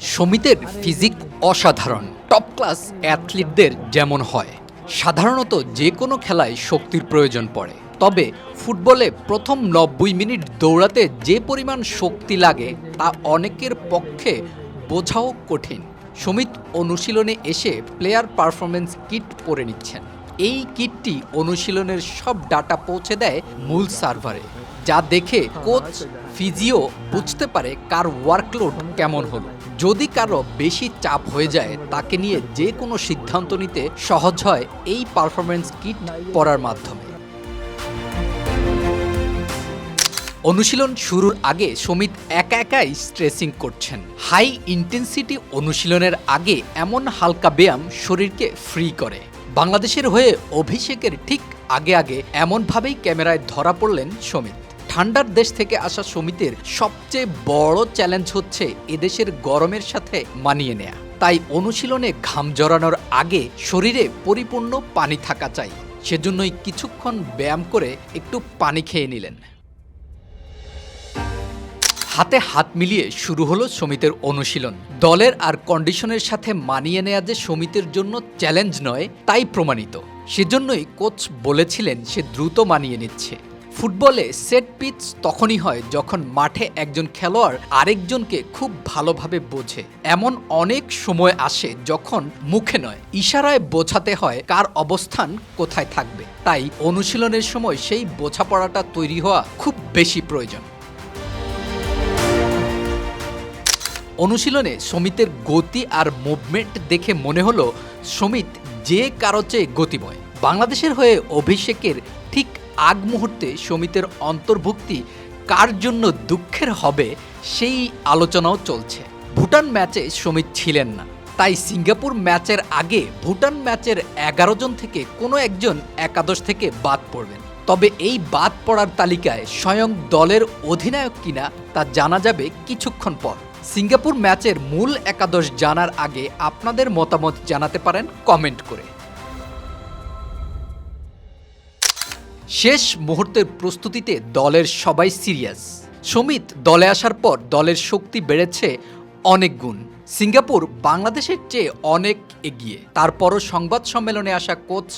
সমিতের physique অসাধারণ, top class অ্যাথলিটদের যেমন হয়। সাধারণত যে কোনো খেলায় শক্তির প্রয়োজন পড়ে, তবে ফুটবলে প্রথম ৯০ মিনিট দৌড়াতে যে পরিমাণ শক্তি লাগে তা অনেকের পক্ষে বোঝাও কঠিন। সমিত অনুশীলনে এসে প্লেয়ার পারফরমেন্স কিট পরে নিচ্ছেন। এই কিটটি অনুশীলনের সব ডাটা পৌঁছে দেয় মূল সার্ভারে, যা দেখে কোচ ফিজিও বুঝতে পারে কার ওয়ার্কলোড কেমন হলো। যদি কারো বেশি চাপ হয়ে যায়, তাকে নিয়ে যে কোনো সিদ্ধান্ত নিতে সহজ হয় এই পারফরমেন্স কিট পরার মাধ্যমে। অনুশীলন শুরুর আগে সমিত একা একাই স্ট্রেচিং করছেন। হাই ইন্টেন্সিটি অনুশীলনের আগে এমন হালকা ব্যায়াম শরীরকে ফ্রি করে। বাংলাদেশের হয়ে অভিষেকের ঠিক আগে আগে এমনভাবেই ক্যামেরায় ধরা পড়লেন সমিত। ঠান্ডার দেশ থেকে আসা সমিতের সবচেয়ে বড় চ্যালেঞ্জ হচ্ছে এদেশের গরমের সাথে মানিয়ে নেয়া। তাই অনুশীলনে ঘাম জড়ানোর আগে শরীরে পরিপূর্ণ পানি থাকা চাই। সেজন্যই কিছুক্ষণ ব্যায়াম করে একটু পানি খেয়ে নিলেন। হাতে হাত মিলিয়ে শুরু হলো সমিতের অনুশীলন। দলের আর কন্ডিশনের সাথে মানিয়ে নেওয়া যে সমিতের জন্য চ্যালেঞ্জ নয়, তাই প্রমাণিত। সেজন্যই কোচ বলেছিলেন সে দ্রুত মানিয়ে নিচ্ছে। ফুটবলে সেট পিচ তখনই হয় যখন মাঠে একজন খেলোয়াড় আরেকজনকে খুব ভালোভাবে বোঝে। এমন অনেক সময় আসে যখন মুখে নয়, ইশারায় বোঝাতে হয় কার অবস্থান কোথায় থাকবে। তাই অনুশীলনের সময় সেই বোঝাপড়াটা তৈরি হওয়া খুব বেশি প্রয়োজন। অনুশীলনে সমিতের গতি আর মুভমেন্ট দেখে মনে হলো সমিত যে কারো চেয়ে গতিময়। বাংলাদেশের হয়ে অভিষেকের ঠিক আগ মুহূর্তে সমিতের অন্তর্ভুক্তি কার জন্য দুঃখের হবে সেই আলোচনাও চলছে। ভুটান ম্যাচে সমিত ছিলেন না, তাই সিঙ্গাপুর ম্যাচের আগে ভুটান ম্যাচের ১১ জন থেকে কোনো একজন একাদশ থেকে বাদ পড়বেন। তবে এই বাদ পড়ার তালিকায় স্বয়ং দলের অধিনায়ক কিনা তা জানা যাবে কিছুক্ষণ পর। সিঙ্গাপুর ম্যাচের মূল একাদশ জানার আগে আপনাদের মতামত জানাতে পারেন কমেন্ট করে। শেষ মুহূর্তের প্রস্তুতিতে দলের সবাই সিরিয়াস। সমিত দলে আসার পর দলের শক্তি বেড়েছে অনেক গুণ। সিঙ্গাপুর বাংলাদেশের চেয়ে অনেক এগিয়ে। তারপরও সংবাদ সম্মেলনে আসা কোচ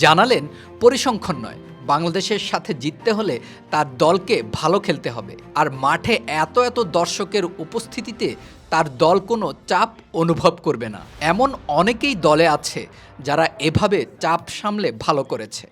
জানালেন পরিসংখ্যান নয়, বাংলাদেশের সাথে জিততে হলে তার দলকে ভালো খেলতে হবে। আর মাঠে এত এত দর্শকের উপস্থিতিতে তার দল কোনো চাপ অনুভব করবে না। এমন অনেকেই দলে আছে যারা এভাবে চাপ সামলে ভালো করেছে।